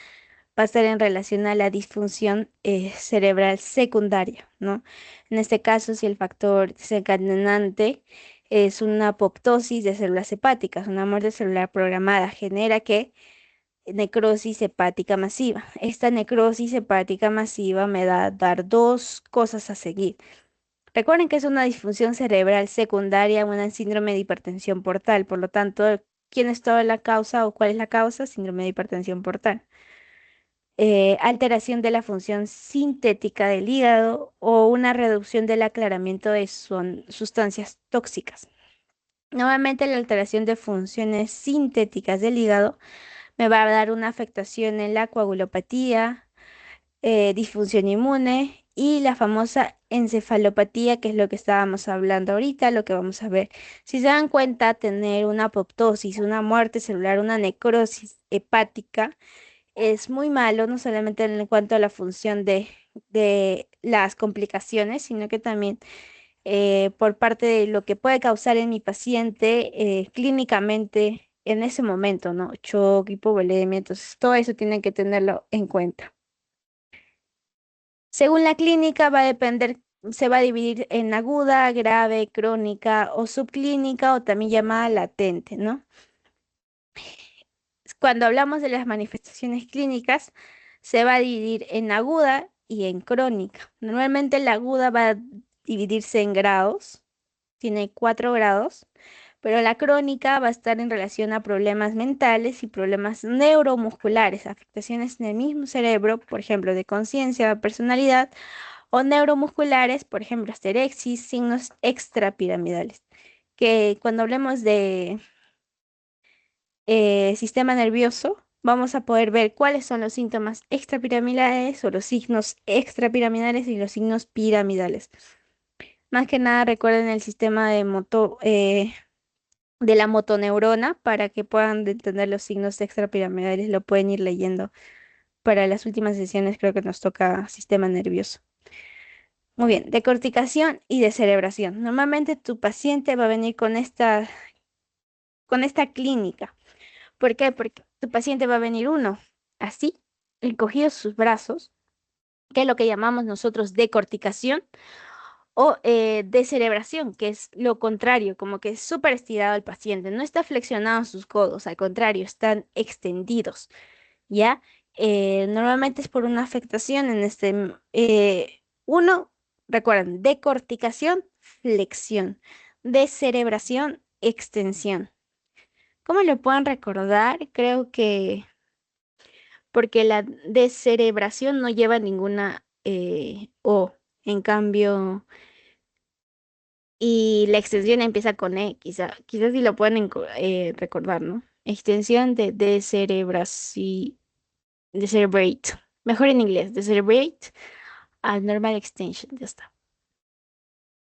va a estar en relación a la disfunción cerebral secundaria, ¿no? En este caso, si el factor desencadenante es una apoptosis de células hepáticas, una muerte celular programada, genera que necrosis hepática masiva. Esta necrosis hepática masiva me da a dar dos cosas a seguir. Recuerden que es una disfunción cerebral secundaria, una síndrome de hipertensión portal, por lo tanto, ¿quién es toda la causa o cuál es la causa? Síndrome de hipertensión portal. Alteración de la función sintética del hígado o una reducción del aclaramiento de sustancias tóxicas. Nuevamente, la alteración de funciones sintéticas del hígado me va a dar una afectación en la coagulopatía, disfunción inmune y la famosa encefalopatía, que es lo que estábamos hablando ahorita, lo que vamos a ver. Si se dan cuenta, tener una apoptosis, una muerte celular, una necrosis hepática es muy malo, no solamente en cuanto a la función de las complicaciones, sino que también por parte de lo que puede causar en mi paciente clínicamente en ese momento, ¿no? Shock, hipovolemia, entonces todo eso tienen que tenerlo en cuenta. Según la clínica va a depender, se va a dividir en aguda, grave, crónica o subclínica o también llamada latente, ¿no? Cuando hablamos de las manifestaciones clínicas, se va a dividir en aguda y en crónica. Normalmente la aguda va a dividirse en grados, tiene 4 grados, pero la crónica va a estar en relación a problemas mentales y problemas neuromusculares, afectaciones en el mismo cerebro, por ejemplo, de conciencia, personalidad, o neuromusculares, por ejemplo, asterexis, signos extrapiramidales. Que cuando hablemos de sistema nervioso, vamos a poder ver cuáles son los síntomas extrapiramidales o los signos extrapiramidales y los signos piramidales. Más que nada recuerden el sistema de la motoneurona para que puedan entender los signos extrapiramidales, lo pueden ir leyendo. Para las últimas sesiones creo que nos toca sistema nervioso. Muy bien, decorticación y descerebración. Normalmente tu paciente va a venir con esta clínica. ¿Por qué? Porque tu paciente va a venir uno, así, encogidos sus brazos, que es lo que llamamos nosotros decorticación, o descerebración, que es lo contrario, como que es súper estirado el paciente. No está flexionado sus codos, al contrario, están extendidos. ¿ya? Normalmente es por una afectación en uno, recuerden, decorticación, flexión, descerebración, extensión. ¿Cómo lo pueden recordar? Creo que porque la descerebración no lleva ninguna O, en cambio, y la extensión empieza con E, quizás sí lo pueden recordar, ¿no? Extensión de decerebrate. Mejor en inglés, decerebrate a normal extension, ya está.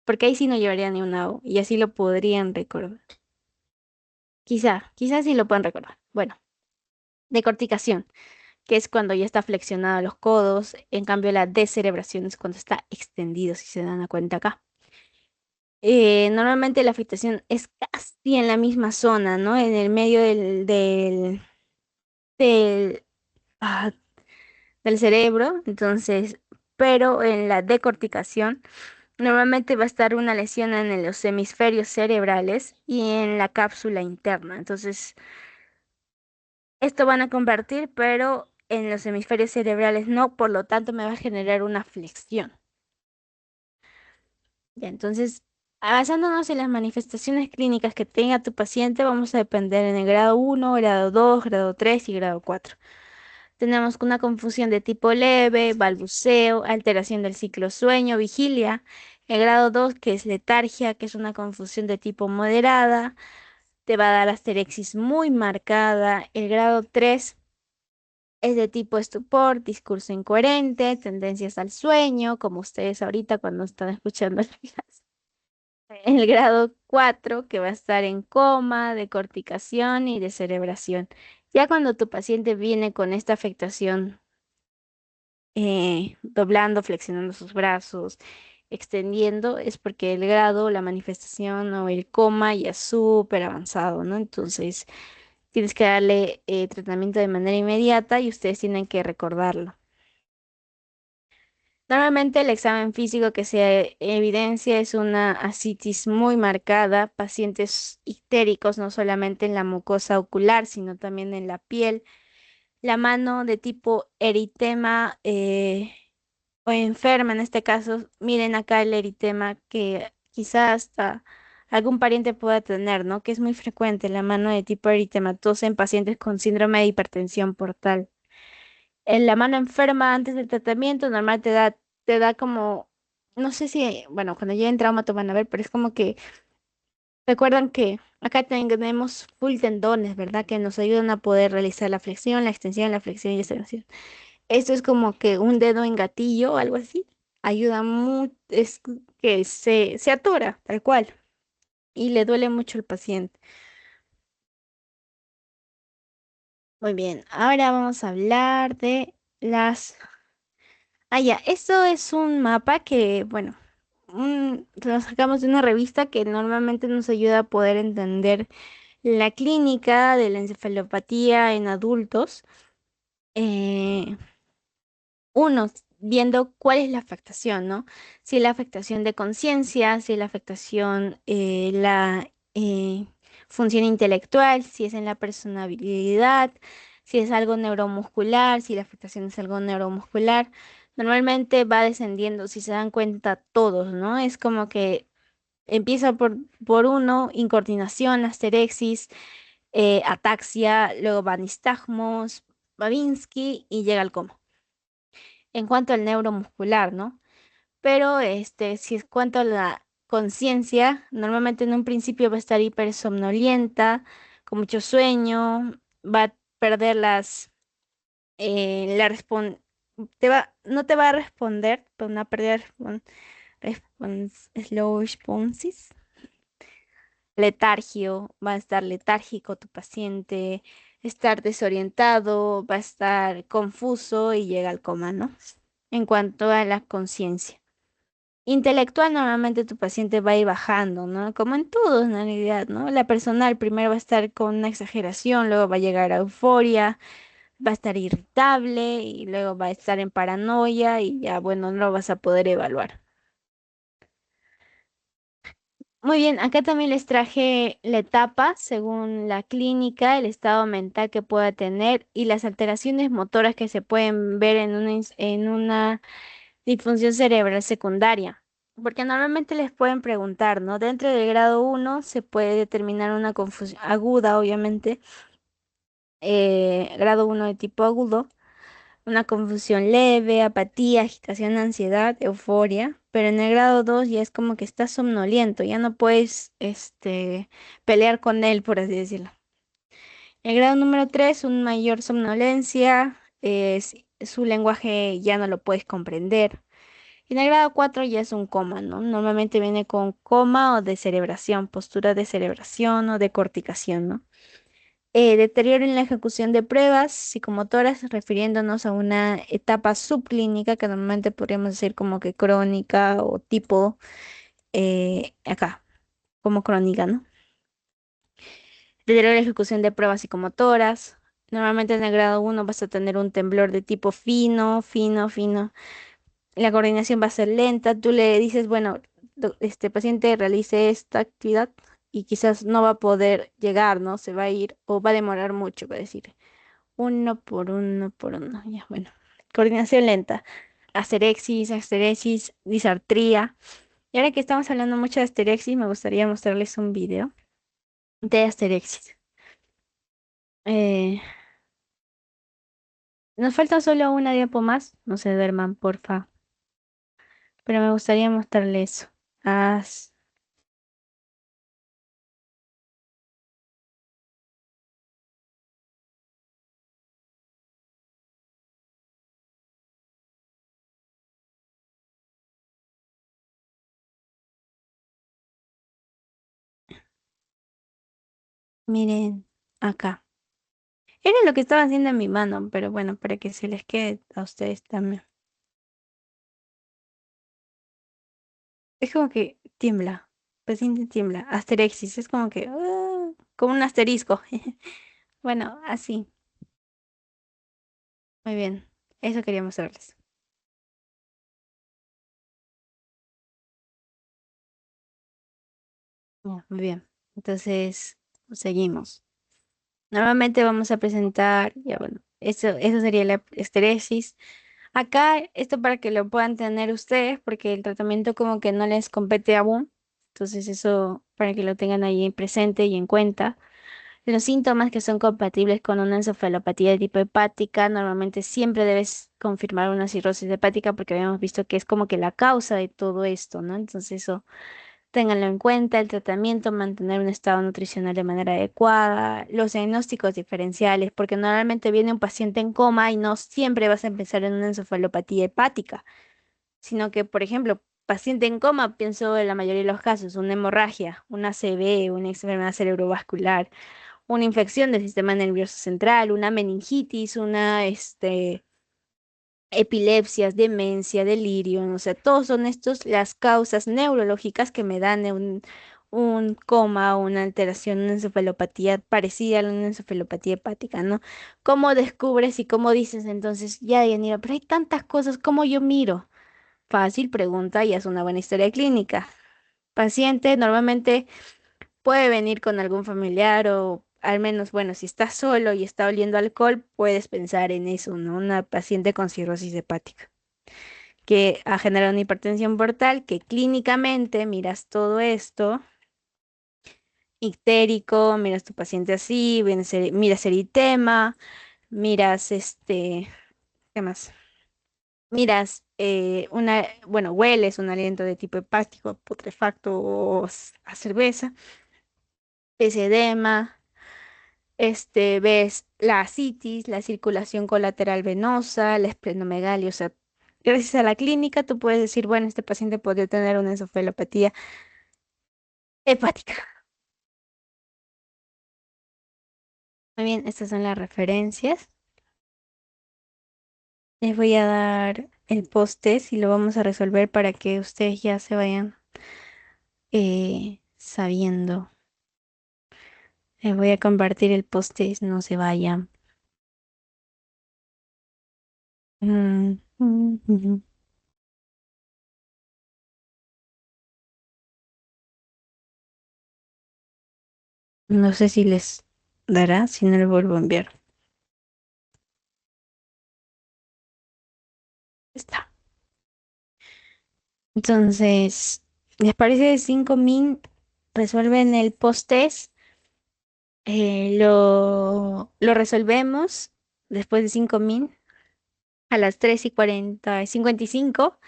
Porque ahí sí no llevaría ni una O y así lo podrían recordar. Quizás sí lo pueden recordar. Bueno, decorticación, que es cuando ya está flexionado los codos. En cambio, la descerebración es cuando está extendido, si se dan cuenta acá. Normalmente la afectación es casi en la misma zona, ¿no? En el medio del, ah, del cerebro. Entonces, pero en la decorticación normalmente va a estar una lesión en los hemisferios cerebrales y en la cápsula interna. Entonces, esto van a convertir, pero en los hemisferios cerebrales no, por lo tanto me va a generar una flexión. Ya, entonces, basándonos en las manifestaciones clínicas que tenga tu paciente, vamos a depender en el grado 1, grado 2, grado 3 y grado 4. Tenemos una confusión de tipo leve, balbuceo, alteración del ciclo sueño, vigilia. El grado 2, que es letargia, que es una confusión de tipo moderada, te va a dar asterexis muy marcada. El grado 3 es de tipo estupor, discurso incoherente, tendencias al sueño, como ustedes ahorita cuando están escuchando la clase. El grado 4 que va a estar en coma, de corticación y de cerebración. Ya cuando tu paciente viene con esta afectación, doblando, flexionando sus brazos, extendiendo, es porque el grado, la manifestación o el coma ya es súper avanzado, ¿no? Entonces, tienes que darle tratamiento de manera inmediata y ustedes tienen que recordarlo. Normalmente el examen físico que se evidencia es una ascitis muy marcada, pacientes ictéricos no solamente en la mucosa ocular, sino también en la piel, la mano de tipo eritema o enferma en este caso. Miren acá el eritema que quizás hasta algún pariente pueda tener, ¿no? Que es muy frecuente, la mano de tipo eritematosa en pacientes con síndrome de hipertensión portal. En la mano enferma antes del tratamiento, normal te da como, no sé si, bueno, cuando lleguen trauma te van a ver, pero es como que recuerdan que acá tenemos full tendones, ¿verdad? Que nos ayudan a poder realizar la flexión y la extensión. Esto es como que un dedo en gatillo o algo así. Ayuda mucho, es que se atora, tal cual, y le duele mucho al paciente. Muy bien, ahora vamos a hablar de las. Ah, ya, esto es un mapa que, bueno, lo sacamos de una revista que normalmente nos ayuda a poder entender la clínica de la encefalopatía en adultos. Eh, Uno, viendo cuál es la afectación, ¿no? Si es la afectación de conciencia, si es la afectación, la función intelectual, si es en la personalidad, si es algo neuromuscular, si la afectación es algo neuromuscular. Normalmente va descendiendo, si se dan cuenta todos, ¿no? Es como que empieza por uno, incoordinación, asterexis, ataxia, luego va nistagmos, Babinski y llega al coma en cuanto al neuromuscular, ¿no? Pero si es cuanto a la conciencia, normalmente en un principio va a estar hipersomnolienta, con mucho sueño, va a perder la no te va a responder, por una pérdida de slow responses, letargio, va a estar letárgico tu paciente, estar desorientado, va a estar confuso y llega al coma, ¿no? En cuanto a la conciencia. Intelectual, normalmente tu paciente va a ir bajando, ¿no? Como en todo, en realidad, ¿no? La personal primero va a estar con una exageración, luego va a llegar a euforia, va a estar irritable y luego va a estar en paranoia y ya, bueno, no lo vas a poder evaluar. Muy bien, acá también les traje la etapa según la clínica, el estado mental que pueda tener y las alteraciones motoras que se pueden ver en una disfunción cerebral secundaria. Porque normalmente les pueden preguntar, ¿no? Dentro del grado uno se puede determinar una confusión aguda, obviamente, grado uno de tipo agudo, una confusión leve, apatía, agitación, ansiedad, euforia, pero en el grado 2 ya es como que estás somnoliento, ya no puedes, pelear con él, por así decirlo. El grado número 3, una mayor somnolencia, su lenguaje ya no lo puedes comprender. Y en el grado 4 ya es un coma, ¿no? Normalmente viene con coma o descerebración, postura de cerebración o de corticación, ¿no? Deterioro en la ejecución de pruebas psicomotoras, refiriéndonos a una etapa subclínica que normalmente podríamos decir como que crónica o tipo acá, como crónica, ¿no? Deterioro en la ejecución de pruebas psicomotoras. Normalmente en el grado uno vas a tener un temblor de tipo fino, fino, fino. La coordinación va a ser lenta. Tú le dices, bueno, este paciente realice esta actividad y quizás no va a poder llegar, ¿no? Se va a ir o va a demorar mucho, va a decir. Uno por uno por uno. Ya, bueno. Coordinación lenta. Asterexis, disartría. Y ahora que estamos hablando mucho de asterexis, me gustaría mostrarles un video de asterexis. Eh, Nos falta solo una diapo más. No se duerman, porfa. Pero me gustaría mostrarles eso. As- Miren, acá. Era lo que estaba haciendo en mi mano, pero bueno, para que se les quede a ustedes también. Es como que tiembla. Paciente tiembla. Asterexis. Es como que... como un asterisco. Bueno, así. Muy bien. Eso quería mostrarles. Ya, muy bien. Entonces, seguimos. Normalmente vamos a presentar, ya bueno, eso sería la esteresis. Acá, esto para que lo puedan tener ustedes, porque el tratamiento como que no les compete aún. Entonces, eso para que lo tengan ahí presente y en cuenta. Los síntomas que son compatibles con una encefalopatía de tipo hepática, normalmente siempre debes confirmar una cirrosis hepática porque habíamos visto que es como que la causa de todo esto, ¿no? Entonces eso ténganlo en cuenta, el tratamiento, mantener un estado nutricional de manera adecuada, los diagnósticos diferenciales, porque normalmente viene un paciente en coma y no siempre vas a empezar en una encefalopatía hepática, sino que, por ejemplo, paciente en coma, pienso en la mayoría de los casos, una hemorragia, una ACV, una enfermedad cerebrovascular, una infección del sistema nervioso central, una meningitis, una epilepsias, demencia, delirio, o sea, todos son estos las causas neurológicas que me dan un coma o una alteración, una encefalopatía parecida a una encefalopatía hepática, ¿no? ¿Cómo descubres y cómo dices entonces, ya, Yanira, pero hay tantas cosas, ¿cómo yo miro? Fácil pregunta y es una buena historia clínica. Paciente normalmente puede venir con algún familiar o al menos, bueno, si está solo y está oliendo alcohol, puedes pensar en eso, ¿no? Una paciente con cirrosis hepática que ha generado una hipertensión portal, que clínicamente miras todo esto, ictérico, miras tu paciente así, miras eritema, miras ¿qué más? Miras bueno, hueles un aliento de tipo hepático, putrefacto o a cerveza, ves edema. Ves la asitis, la circulación colateral venosa, la esplenomegalia, o sea, gracias a la clínica tú puedes decir, bueno, este paciente podría tener una encefalopatía hepática. Muy bien, estas son las referencias. Les voy a dar el post-test y lo vamos a resolver para que ustedes ya se vayan sabiendo. Les voy a compartir el post-test, no se vayan. No sé si les dará, si no le vuelvo a enviar. Está. Entonces, ¿les parece 5.000? Resuelven el post-test, lo resolvemos después de 5.000 a las 3:55.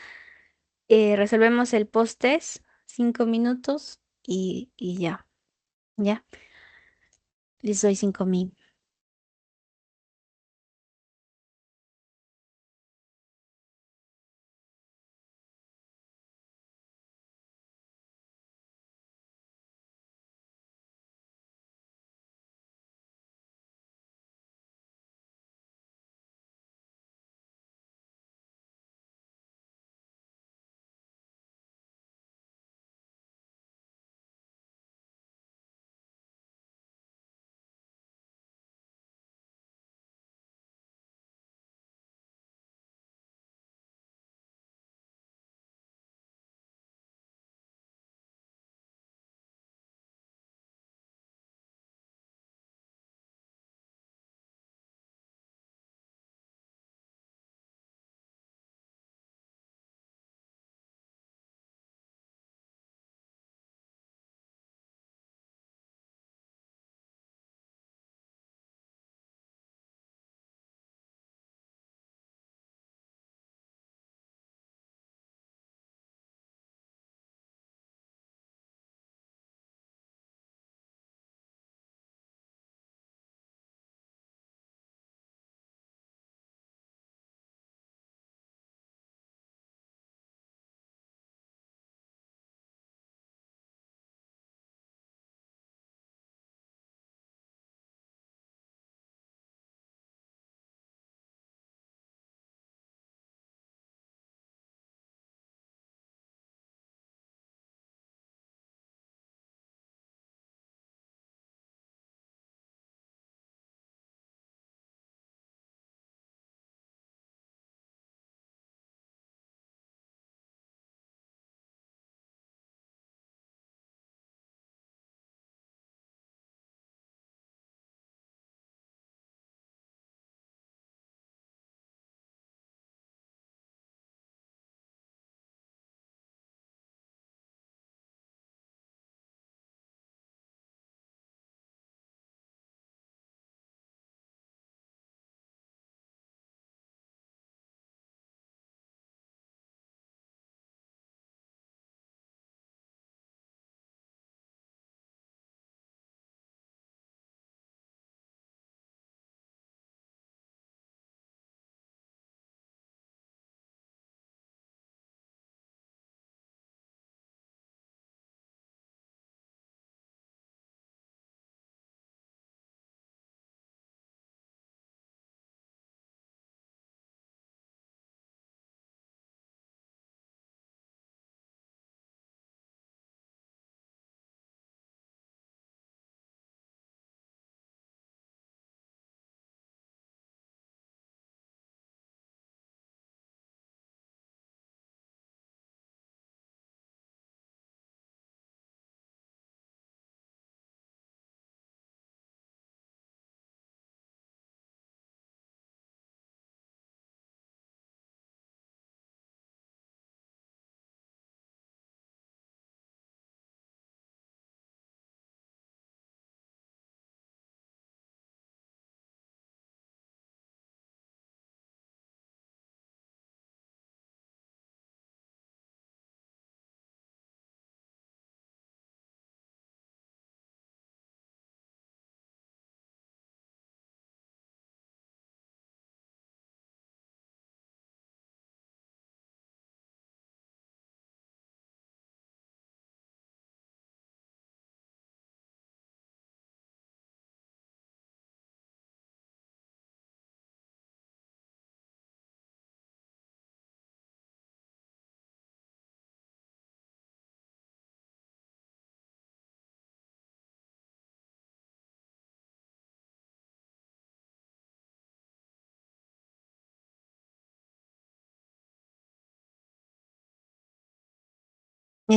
Resolvemos el post-test, 5 minutos y ya, ya, les doy 5.000.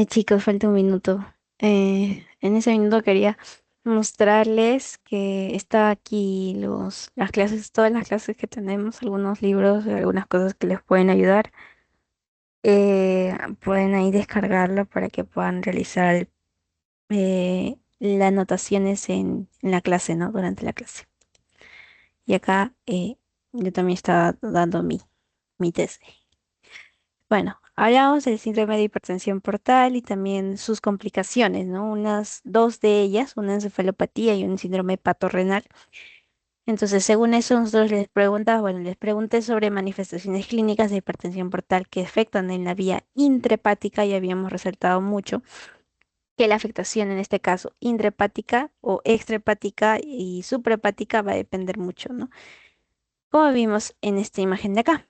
Chicos, falta un minuto. En ese minuto quería mostrarles que está aquí las clases, todas las clases que tenemos, algunos libros, algunas cosas que les pueden ayudar. Pueden ahí descargarlo para que puedan realizar las anotaciones en la clase, ¿no? Durante la clase. Y acá yo también estaba dando mi tesis. Bueno, hablamos del síndrome de hipertensión portal y también sus complicaciones, ¿no? Unas dos de ellas, una encefalopatía y un síndrome hepatorrenal. Entonces, según eso, nosotros les pregunté sobre manifestaciones clínicas de hipertensión portal que afectan en la vía intrahepática y habíamos resaltado mucho que la afectación en este caso intrahepática o extrahepática y suprahepática va a depender mucho, ¿no? Como vimos en esta imagen de acá.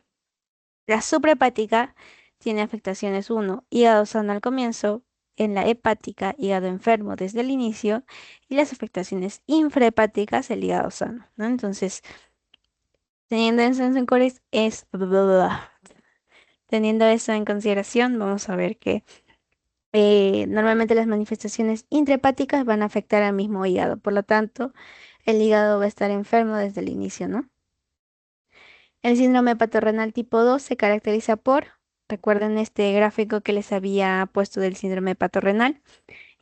La suprahepática tiene afectaciones uno, hígado sano al comienzo, en la hepática, hígado enfermo desde el inicio, y las afectaciones infrahepáticas, el hígado sano, ¿no? Entonces, teniendo eso en teniendo eso en consideración, vamos a ver que normalmente las manifestaciones intrahepáticas van a afectar al mismo hígado, por lo tanto, el hígado va a estar enfermo desde el inicio, ¿no? El síndrome hepatorenal tipo 2 se caracteriza por, recuerden este gráfico que les había puesto del síndrome hepatorenal,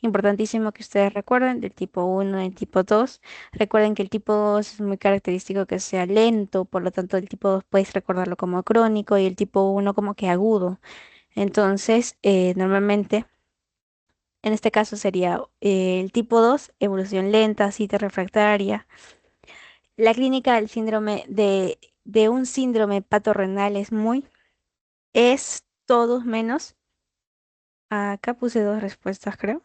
importantísimo que ustedes recuerden, del tipo 1 y el tipo 2. Recuerden que el tipo 2 es muy característico que sea lento, por lo tanto el tipo 2 puedes recordarlo como crónico y el tipo 1 como que agudo. Entonces, normalmente, en este caso sería el tipo 2 evolución lenta, cita refractaria. La clínica del síndrome de un síndrome patorrenal es todos menos. Acá puse dos respuestas, creo.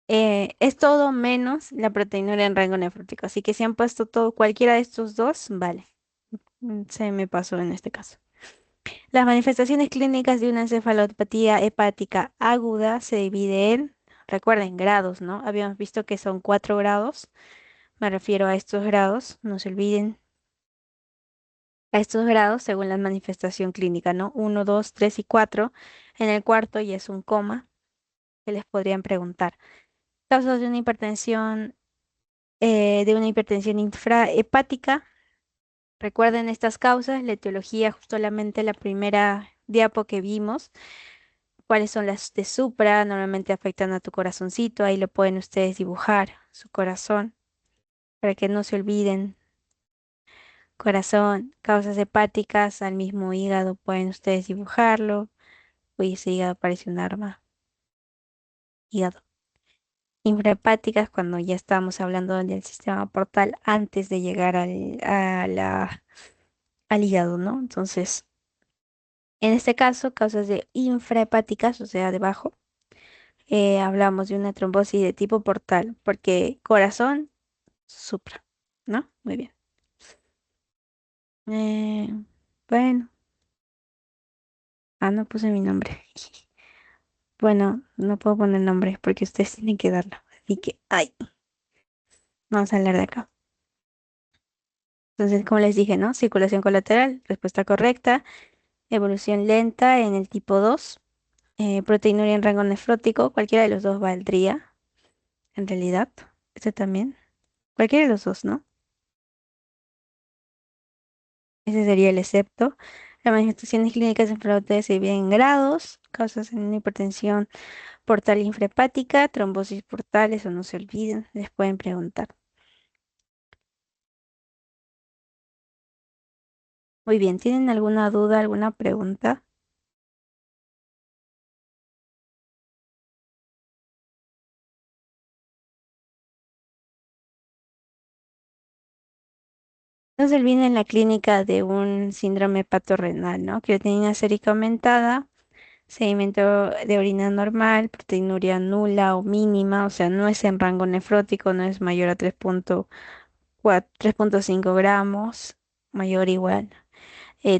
Es todo menos la proteinúria en rango nefrótico. Así que si han puesto todo, cualquiera de estos dos, vale. Se me pasó en este caso. Las manifestaciones clínicas de una encefalopatía hepática aguda se dividen, recuerden, grados, ¿no? Habíamos visto que son 4 grados. Me refiero a estos grados, no se olviden. A estos grados según la manifestación clínica, ¿no? Uno, 2, 3 y 4. En el cuarto y es un coma que les podrían preguntar. Causas de una hipertensión infrahepática. Recuerden estas causas, la etiología, solamente la primera diapo que vimos. ¿Cuáles son las de supra? Normalmente afectan a tu corazoncito. Ahí lo pueden ustedes dibujar, su corazón, para que no se olviden. Corazón, causas hepáticas al mismo hígado, pueden ustedes dibujarlo. Uy, ese hígado parece un arma. Hígado. Infrahepáticas, cuando ya estábamos hablando del sistema portal antes de llegar al hígado, ¿no? Entonces, en este caso, causas de infrahepáticas, o sea, debajo, hablamos de una trombosis de tipo portal, porque corazón, supra, ¿no? Muy bien. Eh, bueno, no puse mi nombre. Bueno, no puedo poner nombre porque ustedes tienen que darlo. Así que, ay, vamos a hablar de acá. Entonces, como les dije, ¿no? Circulación colateral, respuesta correcta. Evolución lenta en el tipo 2. Proteinuria en rango nefrótico, cualquiera de los dos valdría, en realidad. Este también. Cualquiera de los dos, ¿no? Ese sería el excepto. Las manifestaciones clínicas de enfermedades se dividen en grados, causas en hipertensión portal infrahepática, trombosis portal, eso no se olviden, les pueden preguntar. Muy bien, ¿tienen alguna duda, alguna pregunta? No se olviden la clínica de un síndrome patorrenal, ¿no? Creatinina sérica aumentada, sedimento de orina normal, proteinuria nula o mínima, o sea, no es en rango nefrótico, no es mayor a 3.5 gramos, mayor o igual.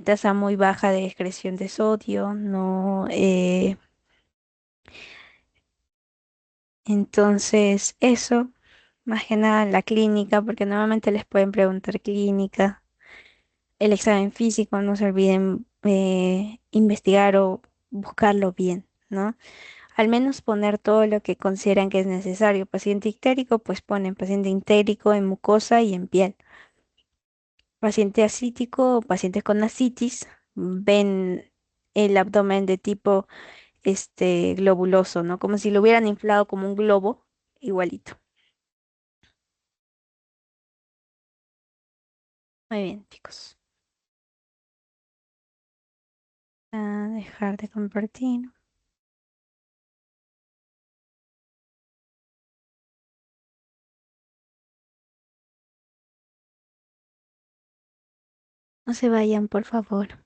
Tasa muy baja de excreción de sodio, no. Entonces, eso, más que nada la clínica, porque normalmente les pueden preguntar clínica. El examen físico, no se olviden investigar o buscarlo bien, ¿no? al menos poner todo lo que consideran que es necesario. Paciente ictérico, pues ponen paciente ictérico en mucosa y en piel. Paciente ascítico o paciente con ascitis, ven el abdomen de tipo globuloso, ¿no? Como si lo hubieran inflado como un globo, igualito. Muy bien, chicos. A dejar de compartir. No se vayan, por favor.